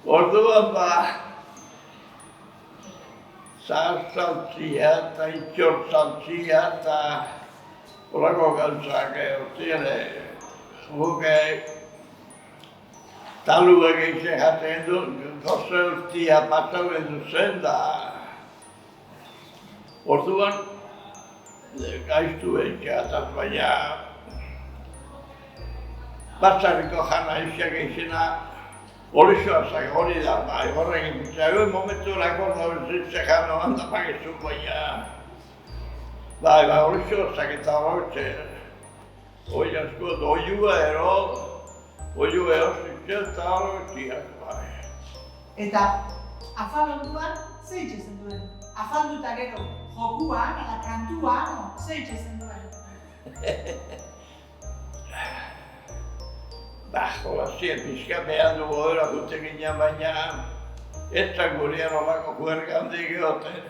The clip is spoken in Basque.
Orduan zahazaltzia eta itxortzaltzia eta horako gauzak ziren. Guk taluak egiten jaten du, goze urtia pasau edu zen da. Orduan gaiztu egiteataz, baina batzarriko jana izak izena Olixoa zak hori da, bai, horrekin bitza. Egun momentu lako zitze jano handa pagezu, baina... Bai, olixoa zak eta horretze. Hoi asko, oiua ero zitze eta horretziak, bai. Eta afal onduan, ze itxezen duen? Afalduta gero, jokuan, ala kantuan, ze itxezen duen? Jolazien pixka behar dugu dira guten ginen, baina ez da gurean olako juergandik egoten.